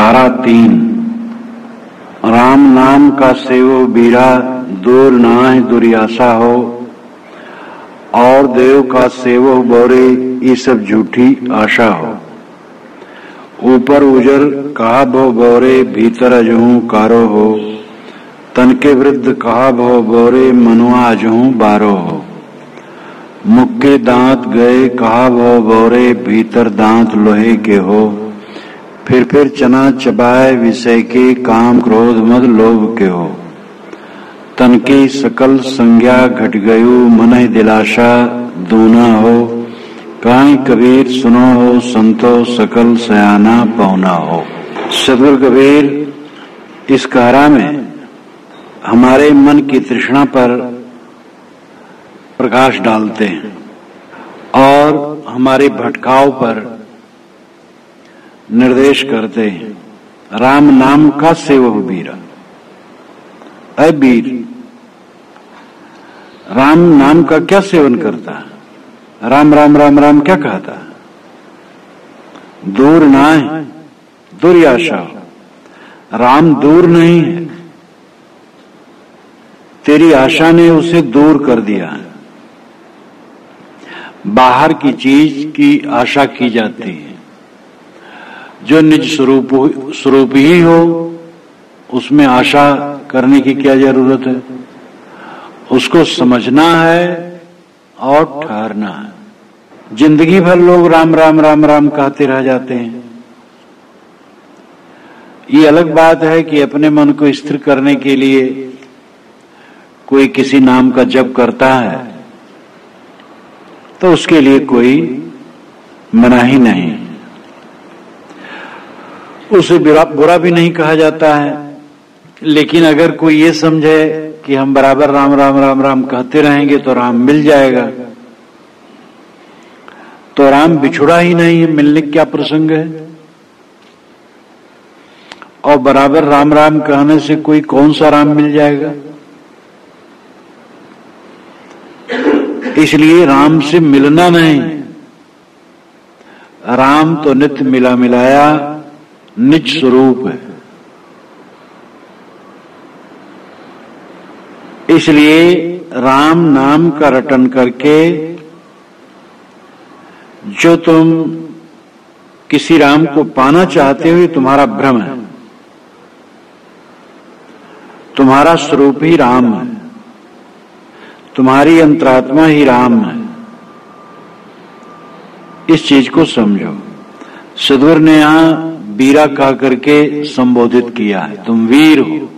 धारा 3। राम नाम का सेवो बीरा, दूर नाहि दुर्यासा हो। और देव का सेवो बोरे, ये सब झूठी आशा हो। ऊपर उजर कहा भो बोरे, भीतर अजहू कारो हो। तन के वृद्ध कहा भो बोरे, मनुआ अजहू बारो हो। मुख के दांत गए कहा भो बोरे, भीतर दांत लोहे के हो। फिर चना चबाए विषय के, काम क्रोध मद लोभ के हो। तन की सकल संज्ञा घट गयु, मनहि दिलाशा दूना हो। काई कबीर सुनो हो, संतो सकल सयाना पौना हो। सदगुरु कबीर इस कारा में हमारे मन की तृष्णा पर प्रकाश डालते हैं और हमारे भटकाव पर निर्देश करते हैं। राम नाम का सेवक बीरा। अय वीर, राम नाम का क्या सेवन करता? राम राम राम राम क्या कहता? दूर ना है, दुर्याशा। राम दूर नहीं है, तेरी आशा ने उसे दूर कर दिया है। बाहर की चीज की आशा की जाती है, जो निज स्वरूप ही हो उसमें आशा करने की क्या जरूरत है? उसको समझना है और ठहरना है। जिंदगी भर लोग राम राम राम राम कहते रह जाते हैं। ये अलग बात है कि अपने मन को स्थिर करने के लिए कोई किसी नाम का जप करता है तो उसके लिए कोई मनाही नहीं, उसे बुरा भी नहीं कहा जाता है। लेकिन अगर कोई ये समझे कि हम बराबर राम राम राम राम कहते रहेंगे तो राम मिल जाएगा, तो राम बिछुड़ा ही नहीं है, मिलने क्या प्रसंग है। और बराबर राम राम कहने से कोई कौन सा राम मिल जाएगा। इसलिए राम से मिलना नहीं, राम तो नित्य मिला मिलाया निज स्वरूप है। इसलिए राम नाम का रटन करके जो तुम किसी राम को पाना चाहते हो, ये तुम्हारा भ्रम है। तुम्हारा स्वरूप ही राम है, तुम्हारी अंतरात्मा ही राम है। इस चीज को समझो। सदगुरु ने यहां वीरा कह करके संबोधित किया है। तुम वीर हो,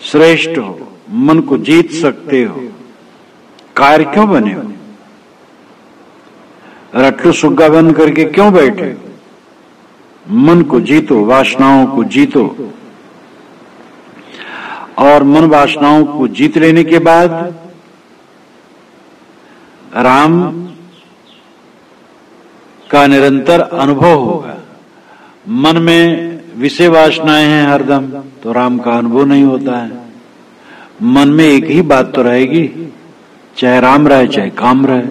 श्रेष्ठ हो, मन को जीत सकते हो। कायर क्यों बने हो? रट्टू सुग्गा बंद करके क्यों बैठे? मन को जीतो, वासनाओं को जीतो। और मन वासनाओं को जीत लेने के बाद राम का निरंतर अनुभव होगा। मन में विषय वासनाएं हैं हरदम, तो राम का अनुभव नहीं होता है। मन में एक ही बात तो रहेगी, चाहे राम रहे चाहे काम रहे।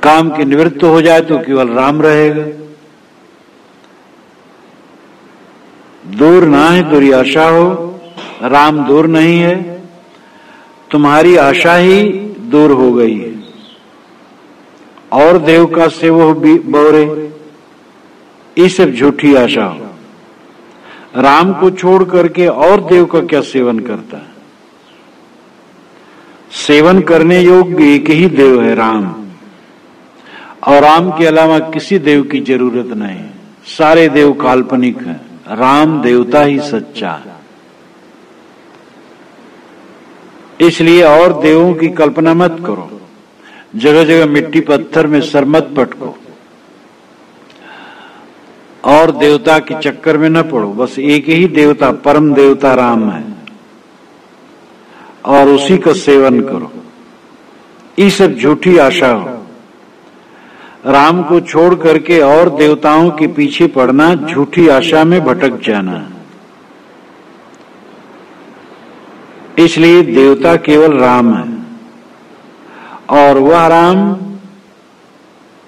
काम की निवृत्त हो जाए तो केवल राम रहेगा। दूर ना है दुर्याशा हो, राम दूर नहीं है, तुम्हारी आशा ही दूर हो गई है। और देव का सेवो बोरे, ये सब झूठी आशा हो। राम को छोड़ करके और देव का क्या सेवन करता है? सेवन करने योग्य एक ही देव है, राम। और राम के अलावा किसी देव की जरूरत नहीं। सारे देव काल्पनिक हैं, राम देवता ही सच्चा है। इसलिए और देवों की कल्पना मत करो। जगह जगह मिट्टी पत्थर में सर मत पटको और देवता के चक्कर में न पड़ो। बस एक ही देवता, परम देवता राम है और उसी का सेवन करो। ये सब झूठी आशा हो। राम को छोड़ करके और देवताओं के पीछे पड़ना झूठी आशा में भटक जाना। इसलिए देवता केवल राम है और वह राम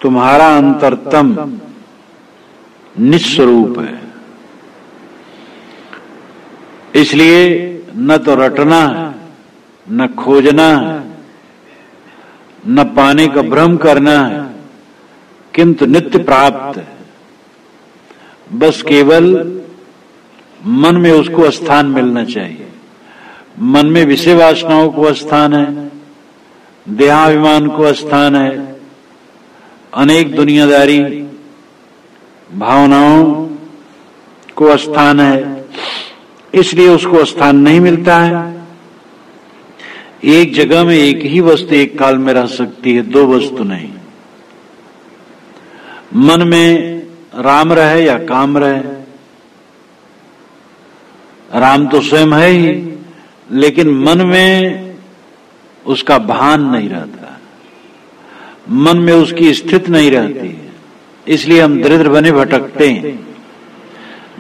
तुम्हारा अंतरतम निस्वरूप है। इसलिए न तो रटना है, न खोजना है, न पाने का भ्रम करना है, किंतु नित्य प्राप्त है। बस केवल मन में उसको स्थान मिलना चाहिए। मन में विषय वासनाओं को स्थान है, देहाभिमान को स्थान है, अनेक दुनियादारी भावनाओं को स्थान है, इसलिए उसको स्थान नहीं मिलता है। एक जगह में एक ही वस्तु एक काल में रह सकती है, दो वस्तु नहीं। मन में राम रहे या काम रहे, राम तो स्वयं है ही, लेकिन मन में उसका भान नहीं रहता, मन में उसकी स्थिति नहीं रहती है, इसलिए हम दरिद्र बने भटकते हैं।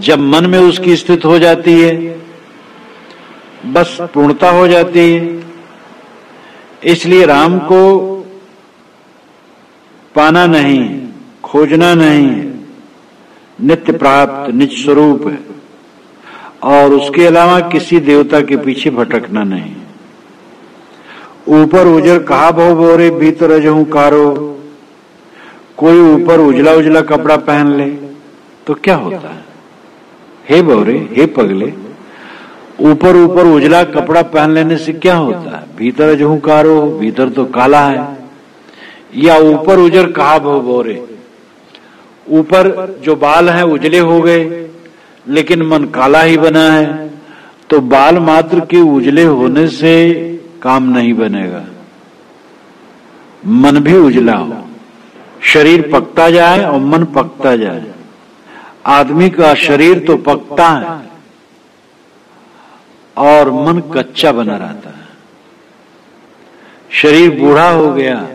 जब मन में उसकी स्थिति हो जाती है, बस पूर्णता हो जाती है। इसलिए राम को पाना नहीं, खोजना नहीं, नित्य प्राप्त निज स्वरूप है, और उसके अलावा किसी देवता के पीछे भटकना नहीं। ऊपर उजर कहा भव बोरे भीतर अजहूं कारो। कोई ऊपर उजला उजला कपड़ा पहन ले तो क्या होता है? हे बोरे, हे पगले, ऊपर ऊपर उजला कपड़ा पहन लेने से क्या होता है? भीतर अजहूं कारो, भीतर तो काला है। या ऊपर उजर कहा भव बोरे, ऊपर जो बाल हैं उजले हो गए लेकिन मन काला ही बना है, तो बाल मात्र के उजले होने से काम नहीं बनेगा, मन भी उजला हो। शरीर पकता जाए और मन पकता जाए। आदमी का शरीर तो पकता है और मन कच्चा बना रहता है। शरीर बूढ़ा हो गया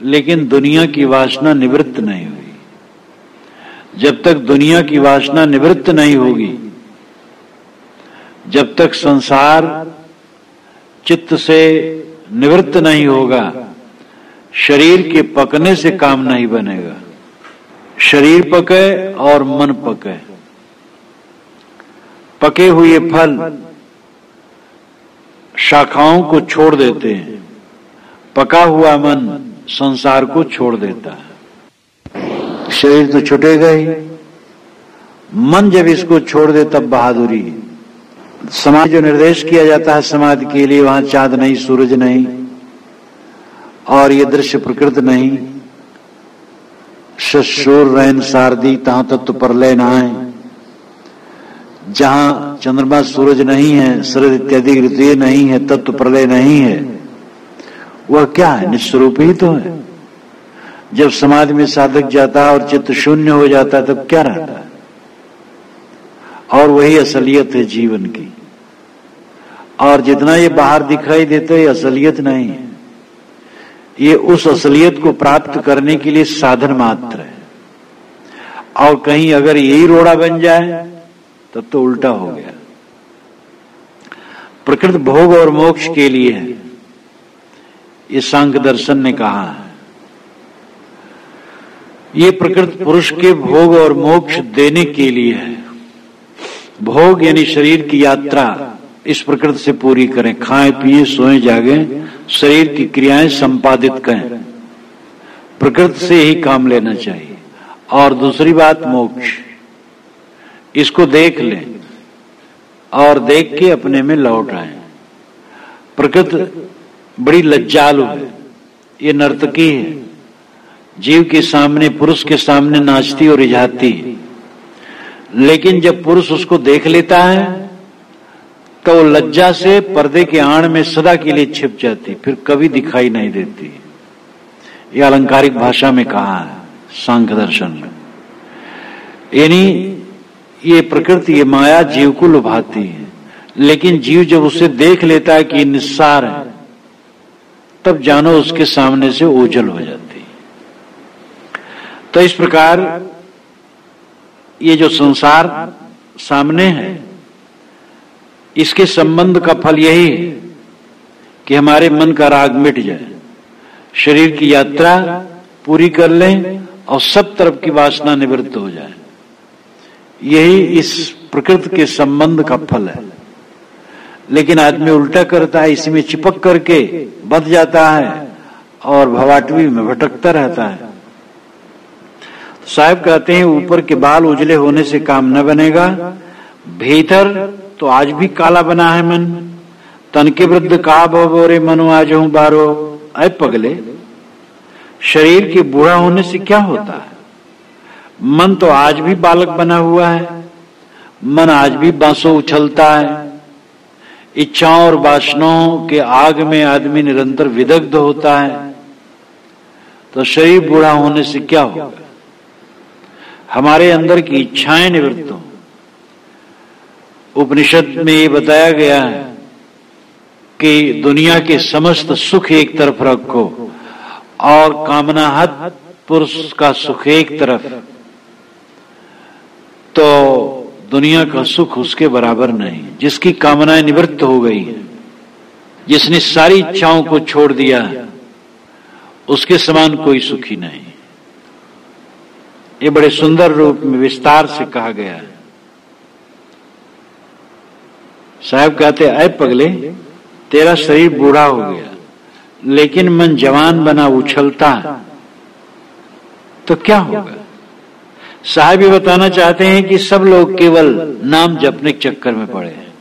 लेकिन दुनिया की वासना निवृत्त नहीं हुई। जब तक दुनिया की वासना निवृत्त नहीं होगी, जब तक संसार चित्त से निवृत्त नहीं होगा, शरीर के पकने से काम नहीं बनेगा। शरीर पके और मन पके। पके हुए फल शाखाओं को छोड़ देते हैं, पका हुआ मन संसार को छोड़ देता है। शरीर तो छूटेगा ही, मन जब इसको छोड़ दे तब बहादुरी है। समाधि जो निर्देश किया जाता है समाधि के लिए, वहां चांद नहीं, सूरज नहीं और ये दृश्य प्रकृत नहीं। शशोर रैन सारदी तहां तत्व परलय नहाए। जहां चंद्रमा सूरज नहीं है, शरद इत्यादि ऋतु नहीं है, तत्व प्रलय नहीं है, वह क्या है? निस्वरूप ही तो है। जब समाधि में साधक जाता है और चित्त शून्य हो जाता है तब क्या रहता है? और वही असलियत है जीवन की। और जितना ये बाहर दिखाई देता है, ये असलियत नहीं है। ये उस असलियत को प्राप्त करने के लिए साधन मात्र है। और कहीं अगर यही रोड़ा बन जाए तब तो उल्टा हो गया। प्रकृति भोग और मोक्ष के लिए है, ये सांख्य दर्शन ने कहा है। ये प्रकृति पुरुष के भोग और मोक्ष देने के लिए है। भोग यानी शरीर की यात्रा इस प्रकृति से पूरी करें, खाएं पिए सोएं जागें, शरीर की क्रियाएं संपादित करें, प्रकृति से ही काम लेना चाहिए। और दूसरी बात मोक्ष, इसको देख लें और देख के अपने में लौट आए। प्रकृति बड़ी लज्जालु है, ये नर्तकी है, जीव के सामने, पुरुष के सामने नाचती और रिझाती है। लेकिन जब पुरुष उसको देख लेता है तो वो लज्जा से पर्दे के आड़ में सदा के लिए छिप जाती, फिर कभी दिखाई नहीं देती। ये अलंकारिक भाषा में कहा है सांख्य दर्शन में। यानी ये प्रकृति, ये माया जीव को लुभाती है, लेकिन जीव जब उसे देख लेता है कि निस्सार है, तब जानो उसके सामने से ओझल हो जाती है। तो इस प्रकार ये जो संसार सामने है, इसके संबंध का फल यही है कि हमारे मन का राग मिट जाए, शरीर की यात्रा पूरी कर लें और सब तरफ की वासना निवृत्त हो जाए। यही इस प्रकृति के संबंध का फल है। लेकिन आदमी उल्टा करता है, इसी में चिपक करके बंध जाता है और भवाटवी में भटकता रहता है। साहब कहते हैं ऊपर के बाल उजले होने से काम न बनेगा, भीतर तो आज भी काला बना है मन। तन के वृद्ध का बोरे मनु आज हूं बारो। अय पगले, शरीर के बूढ़ा होने से क्या होता है? मन तो आज भी बालक बना हुआ है। मन आज भी बांसों उछलता है। इच्छाओं और वासनाओं के आग में आदमी निरंतर विदग्ध होता है। तो शरीर बूढ़ा होने से क्या होगा? हमारे अंदर की इच्छाएं निवृत्त हो। उपनिषद में ये बताया गया है कि दुनिया के समस्त सुख एक तरफ रखो और कामनाहत पुरुष का सुख एक तरफ, तो दुनिया का सुख उसके बराबर नहीं। जिसकी कामनाएं निवृत्त हो गई है, जिसने सारी इच्छाओं को छोड़ दिया है, उसके समान कोई सुखी नहीं। ये बड़े सुंदर रूप में विस्तार से कहा गया है। साहब कहते, अय पगले, तेरा शरीर बूढ़ा हो गया लेकिन मन जवान बना उछलता है, तो क्या होगा? साहब ये बताना चाहते हैं कि सब लोग केवल नाम जपने के चक्कर में पड़े हैं,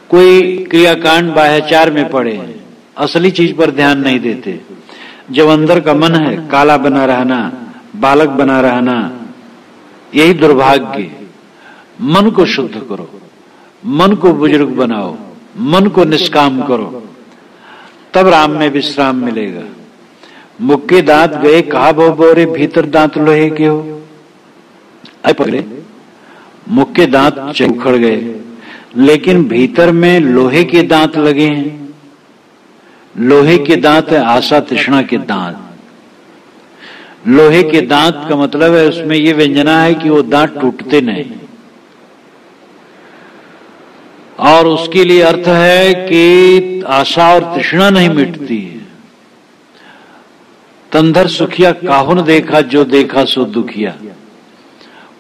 कोई क्रियाकांड बाह्याचार में पड़े हैं, असली चीज पर ध्यान नहीं देते। जब अंदर का मन है काला बना रहना, बालक बना रहना, यही दुर्भाग्य। मन को शुद्ध करो, मन को बुजुर्ग बनाओ, मन को निष्काम करो, तब राम में विश्राम मिलेगा। मुख के दांत गए कहा भो बोरे, भीतर दांत लोहे के हो। अय पगले, मुख के दांत उखड़ गए लेकिन भीतर में लोहे के दांत लगे हैं। लोहे के दांत है आशा तृष्णा के दांत। लोहे के दांत का मतलब है उसमें ये व्यंजना है कि वो दांत टूटते नहीं, और उसके लिए अर्थ है कि आशा और तृष्णा नहीं मिटती है। तंधर सुखिया काहुन देखा, जो देखा सो दुखिया।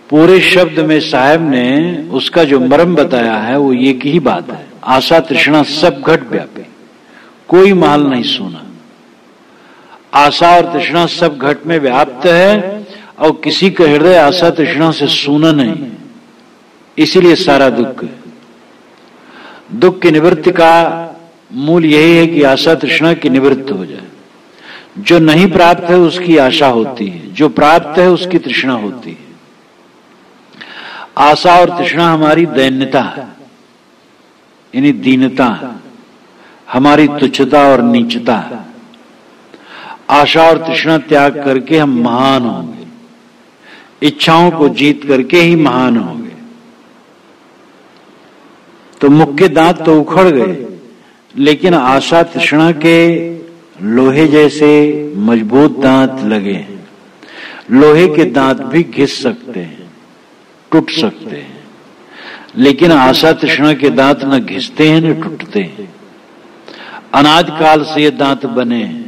पूरे शब्द में साहब ने उसका जो मर्म बताया है वो एक ही बात है, आशा तृष्णा सब घट व्यापी, कोई महल नहीं सोना। आशा और तृष्णा सब घट में व्याप्त है और किसी का हृदय आशा तृष्णा से सूना नहीं, इसीलिए सारा दुख है। दुख की निवृत्ति का मूल यही है कि आशा तृष्णा की निवृत्ति हो जाए। जो नहीं प्राप्त है उसकी आशा होती है, जो प्राप्त है उसकी तृष्णा होती है। आशा और तृष्णा हमारी दैन्यता है, यानी दीनता है, हमारी तुच्छता और नीचता है। आशा और तृष्णा त्याग करके हम महान होंगे, इच्छाओं को जीत करके ही महान होंगे। तो मुख के दांत तो उखड़ गए लेकिन आशा तृष्णा के लोहे जैसे मजबूत दांत लगे हैं। लोहे के दांत भी घिस सकते हैं, टूट सकते हैं, लेकिन आशा तृष्णा के दांत न घिसते हैं न टूटते हैं। अनादि काल से ये दांत बने हैं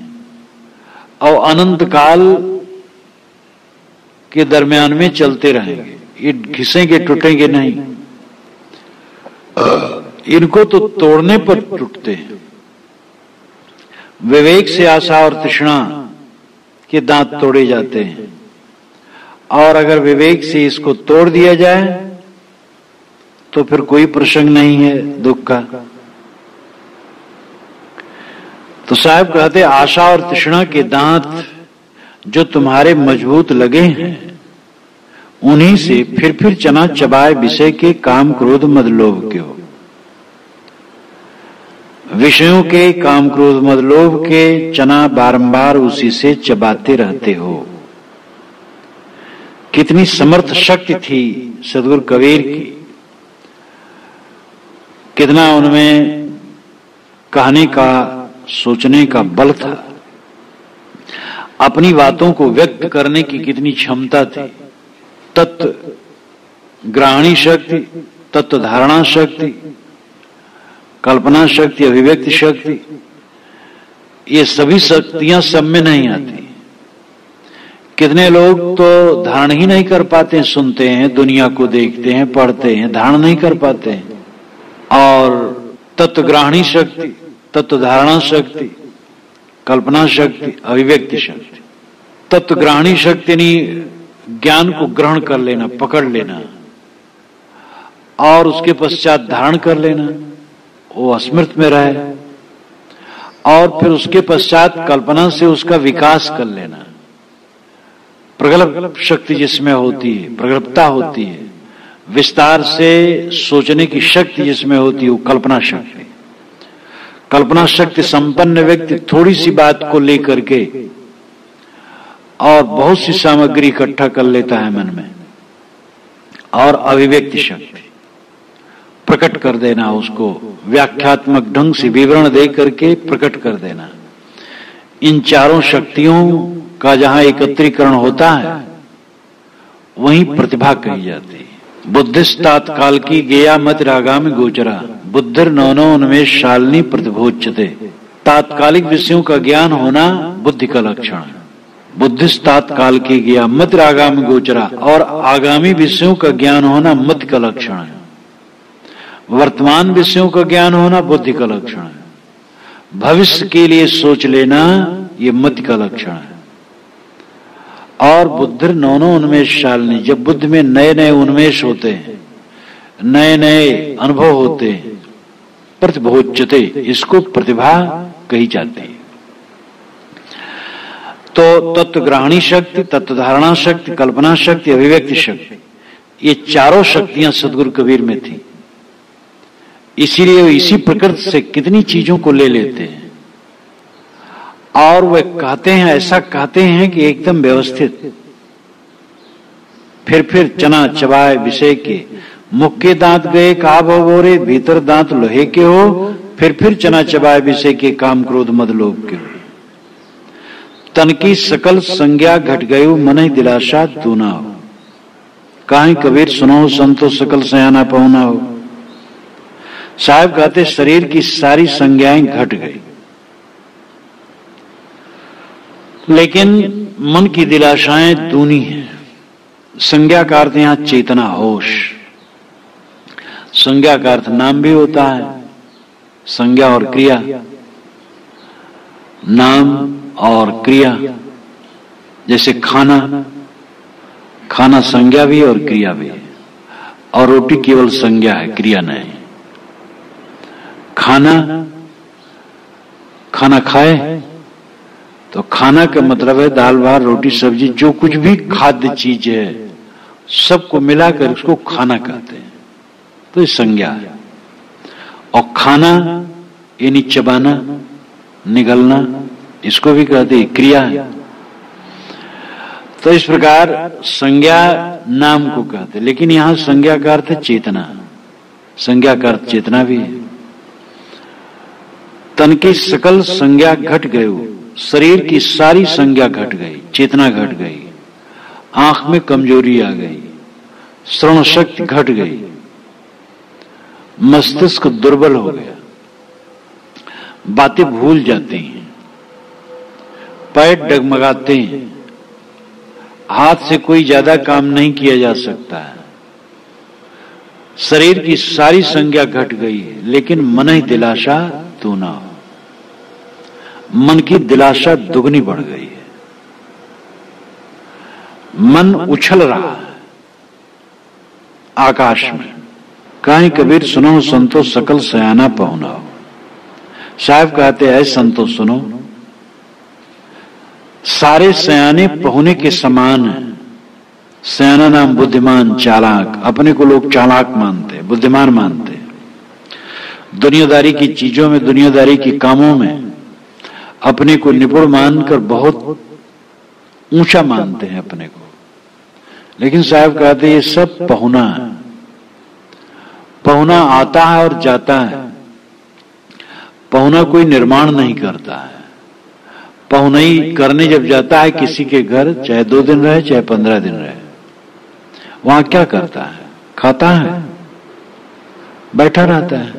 और अनंत काल के दरमियान में चलते रहेंगे। ये घिसेंगे, टूटेंगे नहीं। इनको तो तोड़ने पर टूटते हैं। विवेक से आशा और तृष्णा के दांत तोड़े जाते हैं, और अगर विवेक से इसको तोड़ दिया जाए तो फिर कोई प्रसंग नहीं है दुख का। तो साहब कहते, आशा और तृष्णा के दांत जो तुम्हारे मजबूत लगे हैं, उन्हीं से फिर चना चबाए विषय के काम क्रोध मद लोभ के हो। विषयों के काम क्रोध मद लोभ के चना बारंबार उसी से चबाते रहते हो। कितनी समर्थ शक्ति थी सदगुरु कबीर की, कितना उनमें कहने का, सोचने का बल था, अपनी बातों को व्यक्त करने की कितनी क्षमता थी। तत्व ग्रहणी शक्ति, तत्व धारणा शक्ति, कल्पना शक्ति, अभिव्यक्ति शक्ति, ये सभी शक्तियां सब में नहीं आती। कितने लोग तो धारण ही नहीं कर पाते, सुनते हैं, दुनिया को देखते हैं, पढ़ते हैं, धारण नहीं कर पाते हैं। और तत्वग्राहणी शक्ति, तत्व धारणा शक्ति, कल्पना शक्ति, अभिव्यक्ति शक्ति। तत्वग्राहणी शक्ति नहीं ज्ञान को ग्रहण कर लेना, पकड़ लेना और उसके पश्चात धारण कर लेना, वो स्मृत में रहे, और फिर उसके पश्चात कल्पना से उसका विकास कर लेना। प्रगल्भ शक्ति जिसमें होती है, प्रगल्भता होती है, विस्तार से सोचने की शक्ति जिसमें होती है, वो कल्पना शक्ति। कल्पना शक्ति संपन्न व्यक्ति थोड़ी सी बात को लेकर के और बहुत सी सामग्री इकट्ठा कर लेता है मन में। और अभिव्यक्ति शक्ति, प्रकट कर देना, उसको व्याख्यात्मक ढंग से विवरण दे करके प्रकट कर देना। इन चारों शक्तियों का जहां एकत्रीकरण होता है वहीं प्रतिभा कही जाती है। बुद्धिस्तात्काल की गेया मत रागामि गोचरा, बुद्धिर नौनो उन्मेष शालिनी प्रतिभोच्यते। तात्कालिक विषयों का ज्ञान होना बुद्धि का लक्षण है। बुद्धिस्तात्काल की गेया मत रागामि गोचरा, और आगामी विषयों का ज्ञान होना मत का लक्षण है। वर्तमान विषयों का ज्ञान होना बुद्धि का लक्षण है। भविष्य के लिए सोच लेना ये मति का लक्षण है। और बुद्धिर नौनो उन्मेष शालिनी, जब बुद्धि में नए नए उन्मेष होते हैं, नए नए अनुभव होते हैं, प्रतिभोच्यते, इसको प्रतिभा कही जाती है। तो तत्वग्राहणी शक्ति, तत्वधारणा शक्ति, कल्पना शक्ति, अभिव्यक्ति शक्ति, ये चारों शक्तियां सदगुरु कबीर में थी। इसीलिए इसी प्रकृति से कितनी चीजों को ले लेते हैं और वे कहते हैं, ऐसा कहते हैं कि एकदम व्यवस्थित। फिर चना चबाए विषय के, मुख के दांत गए का भवोरे, भीतर दांत लोहे के हो, फिर चना चबाए विषय के, काम क्रोध मद लोभ के हो। तन की सकल संज्ञा घट गयो, मन ही दिलासा दूना हो। काहे कबीर सुनो संतो सकल सयाना पहुना हो। साहब कहते शरीर की सारी संज्ञाएं घट गई, लेकिन मन की दिलाशाएं दूनी है। संज्ञा का अर्थ यहां चेतना, होश। संज्ञा का अर्थ नाम भी होता है, संज्ञा और क्रिया, नाम और क्रिया। जैसे खाना, खाना संज्ञा भी और क्रिया भी है, और रोटी केवल संज्ञा है, क्रिया नहीं। खाना खाए तो खाना का मतलब है दाल भात रोटी सब्जी, जो कुछ भी खाद्य चीज है सबको मिलाकर उसको खाना कहते हैं। तो ये संज्ञा है। और खाना यानी चबाना, निगलना, इसको भी कहते हैं क्रिया है। तो इस प्रकार संज्ञा नाम को कहते हैं, लेकिन यहां संज्ञा का अर्थ है चेतना। संज्ञा का अर्थ चेतना भी है। तन की सकल संज्ञा घट गयो, शरीर की सारी संज्ञा घट गई, चेतना घट गई, आंख में कमजोरी आ गई, श्रवण शक्ति घट गई, मस्तिष्क दुर्बल हो गया, बातें भूल जाती हैं, पैर डगमगाते हैं, हाथ से कोई ज्यादा काम नहीं किया जा सकता है। शरीर की सारी संज्ञा घट गई है, लेकिन मन ही दिलासा तू ना हो। मन की दिलासा दुगनी बढ़ गई है। मन उछल रहा है आकाश में। काहे कबीर सुनो संतो सकल सयाना पहुना हो। साहब कहते हैं संतो सुनो, सारे सयाने पहुने के समान है। सयाना नाम बुद्धिमान, चालाक। अपने को लोग चालाक मानते हैं, बुद्धिमान मानते हैं। दुनियादारी की चीजों में, दुनियादारी के कामों में अपने को निपुण मानकर बहुत ऊंचा मानते हैं अपने को। लेकिन साहब कहते हैं ये सब पहुना है। पहुना आता है और जाता है। पहुना कोई निर्माण नहीं करता है। पहुनाई करने जब जाता है किसी के घर, चाहे 2 दिन रहे चाहे 15 दिन रहे, वहां क्या करता है? खाता है, बैठा रहता है,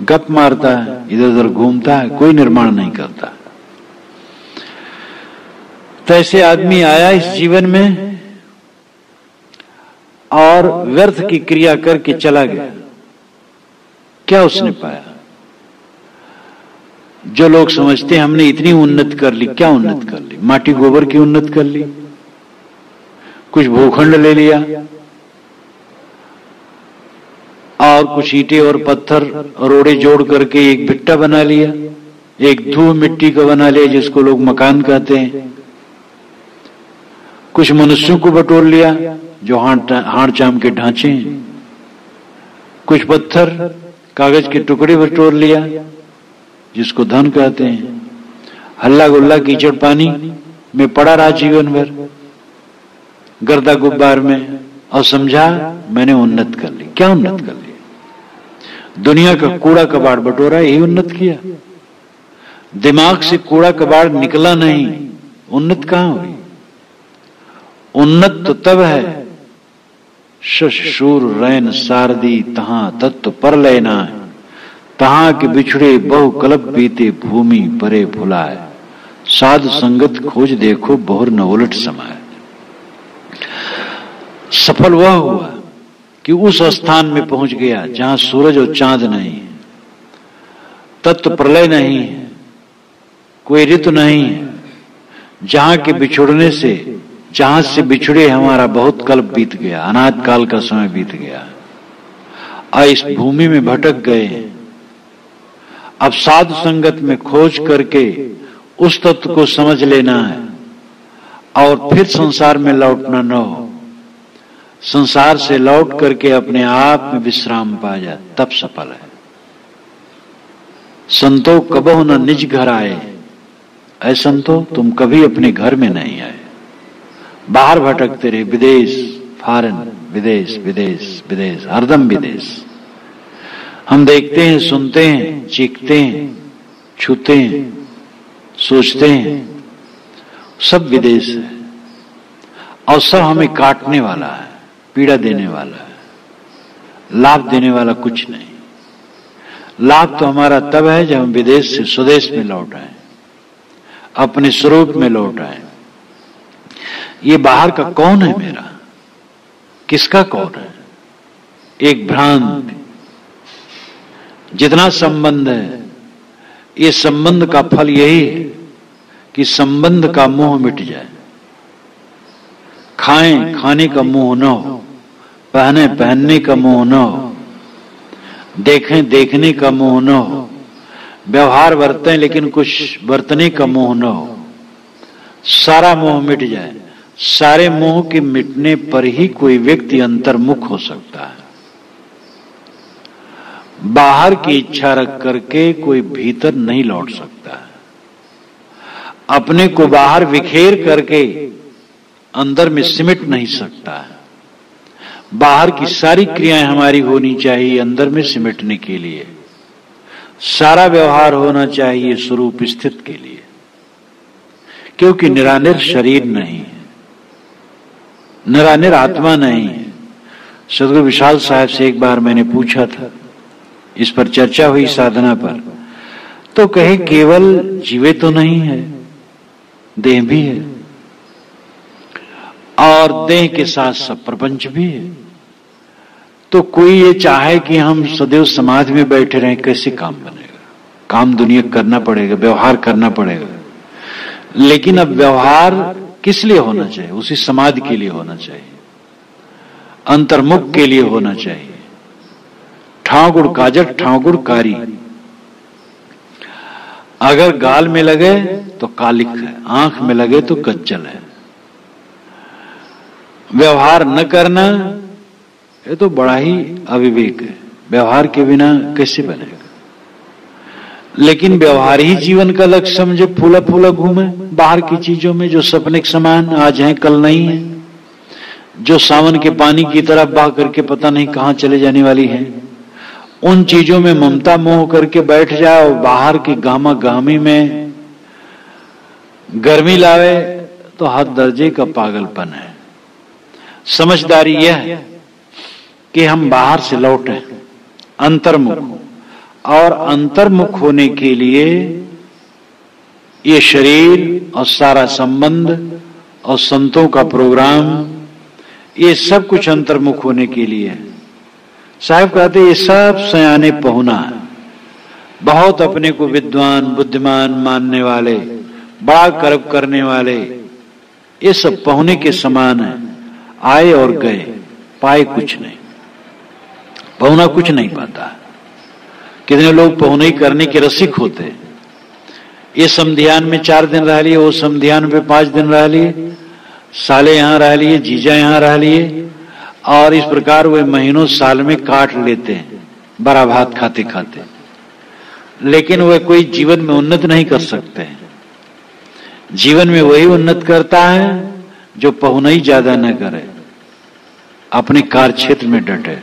गप मारता है, इधर उधर घूमता है, कोई निर्माण नहीं करता। तो ऐसे आदमी आया इस जीवन में और व्यर्थ की क्रिया करके चला गया। क्या उसने पाया? जो लोग समझते हैं हमने इतनी उन्नत कर ली, क्या उन्नत कर ली? माटी गोबर की उन्नत कर ली, कुछ भूखंड ले लिया और कुछ ईंटें और पत्थर रोड़े जोड़ करके एक भिट्टा बना लिया, एक धूप मिट्टी का बना लिया जिसको लोग मकान कहते हैं। कुछ मनुष्यों को बटोर लिया जो हाड़ चाम के ढांचे हैं, कुछ पत्थर कागज के टुकड़े बटोर लिया जिसको धन कहते हैं। हल्ला गुल्ला कीचड़ पानी में पड़ा रहा जीवन भर गर्दा गुब्बार में और समझा मैंने उन्नत कर ली। क्या उन्नत कर ली? दुनिया का कूड़ा कबाड़ बटोरा, यही उन्नत किया। दिमाग से कूड़ा कबाड़ निकला नहीं, उन्नत कहां हुई? उन्नत तो तब है शूर रैन सारदी तहां तत्व पर लेना है, तहां के बिछड़े बहु कल्प बीते भूमि परे भुलाए, साध संगत खोज देखो बहुर न उलट समाए। सफल वह हुआ कि उस स्थान में पहुंच गया जहां सूरज और चांद नहीं है, तत्व प्रलय नहीं है, कोई ऋतु नहीं है, जहां के बिछुड़ने से, जहां से बिछड़े हमारा बहुत कल्प बीत गया, अनाद काल का समय बीत गया और इस भूमि में भटक गए हैं। अब साधु संगत में खोज करके उस तत्व को समझ लेना है और फिर संसार में लौटना न हो। संसार से लौट करके अपने आप में विश्राम पा जाए तब सफल है। संतो कबहु न निज घर आए, ऐ संतो तुम कभी अपने घर में नहीं आए, बाहर भटकते रहे, विदेश फॉरेन, विदेश विदेश विदेश, हरदम विदेश। हम देखते हैं, सुनते हैं, चीखते हैं, छूते हैं, सोचते हैं, सब विदेश है और सब हमें काटने वाला है, पीड़ा देने वाला है, लाभ देने वाला कुछ नहीं। लाभ तो हमारा तब है जब हम विदेश से स्वदेश में लौट आए, अपने स्वरूप में लौट आए। ये बाहर का कौन है मेरा, किसका कौन है? एक भ्रांति। जितना संबंध है, ये संबंध का फल यही है कि संबंध का मोह मिट जाए। खाएं खाने का मोह न हो, पहने पहनने का मोह न हो, देखें देखने का मोह न हो, व्यवहार बरतें लेकिन कुछ बरतने का मोह न हो। सारा मोह मिट जाए। सारे मोह के मिटने पर ही कोई व्यक्ति अंतर्मुख हो सकता है। बाहर की इच्छा रख करके कोई भीतर नहीं लौट सकता है। अपने को बाहर विखेर करके अंदर में सिमट नहीं सकता है। बाहर की सारी क्रियाएं हमारी होनी चाहिए अंदर में सिमटने के लिए। सारा व्यवहार होना चाहिए स्वरूप स्थित के लिए, क्योंकि निरानिर शरीर नहीं है, निरानिर आत्मा नहीं है। सदगुरु विशाल साहब से एक बार मैंने पूछा था, इस पर चर्चा हुई साधना पर, तो कहे केवल जीवे तो नहीं है, देह भी है और देह के साथ सब प्रपंच भी है। तो कोई ये चाहे कि हम सदैव समाधि में बैठे रहें, कैसे काम बनेगा? काम दुनिया करना पड़ेगा, व्यवहार करना पड़ेगा। लेकिन अब व्यवहार किस लिए होना चाहिए? उसी समाधि के लिए होना चाहिए, अंतर्मुख के लिए होना चाहिए। ठाकुर काजट ठाकुर कारी, अगर गाल में लगे तो कालिक है, आंख में लगे तो कज्जल है। व्यवहार न करना ये तो बड़ा ही अविवेक है। व्यवहार के बिना कैसे बनेगा? लेकिन व्यवहार ही जीवन का लक्ष्य समझे, फूला फूला घूमे बाहर की चीजों में जो सपने के समान आज हैं कल नहीं है, जो सावन के पानी की तरह बह करके पता नहीं कहां चले जाने वाली है। उन चीजों में ममता मोह करके बैठ जाए और बाहर की गामा गामी में गर्मी लावे तो हद दर्जे का पागलपन है। समझदारी यह है कि हम बाहर से लौटे, अंतर्मुख, और अंतर्मुख होने के लिए ये शरीर और सारा संबंध और संतों का प्रोग्राम, ये सब कुछ अंतर्मुख होने के लिए है। साहब कहते ये सब सयाने पहुना है, बहुत अपने को विद्वान बुद्धिमान मानने वाले, बड़ा कर्म करने वाले, ये सब पहुने के समान है। आए और गए, पाए कुछ नहीं, पहुना कुछ नहीं पाता। कितने लोग पहुनाई करने के रसिक होते हैं। ये समध्यान में 4 दिन रह लिए, वो समध्यान में 5 दिन रह लिए, साले यहां रह लिए, जीजा यहां रह लिए, और इस प्रकार वे महीनों साल में काट लेते हैं बड़ा भात खाते खाते, लेकिन वे कोई जीवन में उन्नत नहीं कर सकते हैं। जीवन में वही उन्नत करता है जो पहुनाई ज्यादा न करे, अपने कार्य क्षेत्र में डटे।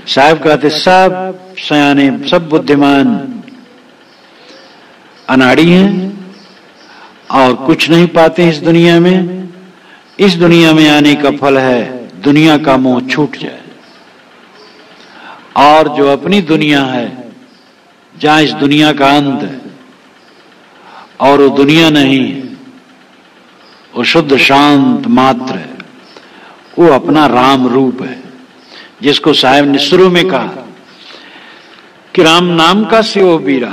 साहब कहते सब सयाने, सब बुद्धिमान अनाड़ी हैं और कुछ नहीं पाते इस दुनिया में। इस दुनिया में आने का फल है दुनिया का मोह छूट जाए, और जो अपनी दुनिया है, जहां इस दुनिया का अंत है और वो दुनिया नहीं है, वो शुद्ध शांत मात्र है, वो अपना राम रूप है, जिसको साहब ने शुरू में कहा कि राम नाम का सेवो बीरा।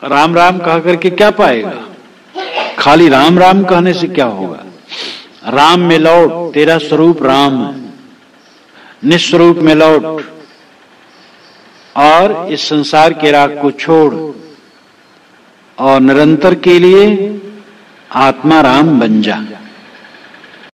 राम राम कहा करके क्या पाएगा? खाली राम राम कहने से क्या होगा? राम में लौट, तेरा स्वरूप राम है, निस्वरूप में लौट और इस संसार के राग को छोड़ और निरंतर के लिए आत्मा राम बन जा।